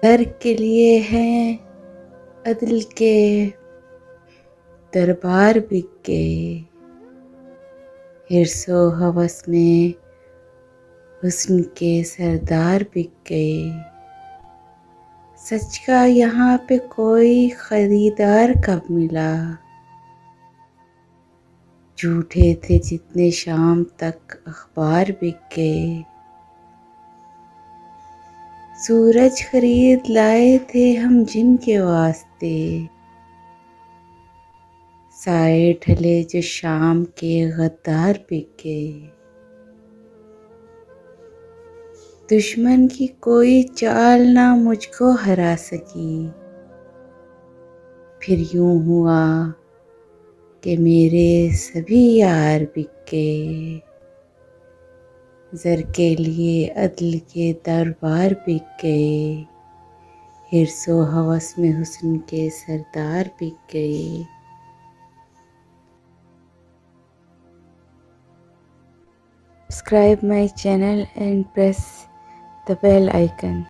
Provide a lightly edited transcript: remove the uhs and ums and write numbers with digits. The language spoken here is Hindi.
दर के लिए हैं अदल के दरबार बिक गए, हिर्सो हवस में हुस्न के सरदार बिक गए। सच का यहाँ पे कोई खरीदार कब मिला, झूठे थे जितने शाम तक अखबार बिक गए। सूरज खरीद लाए थे हम जिनके वास्ते, साए ढले जो शाम के गद्दार बिक गए। दुश्मन की कोई चाल ना मुझको हरा सकी, फिर यूं हुआ कि मेरे सभी यार बिक गए। ज़र के लिए अदल के दरबार बिक गए, हिर्सो हवस में हुस्न के सरदार बिक गए। Subscribe my channel and press the bell icon.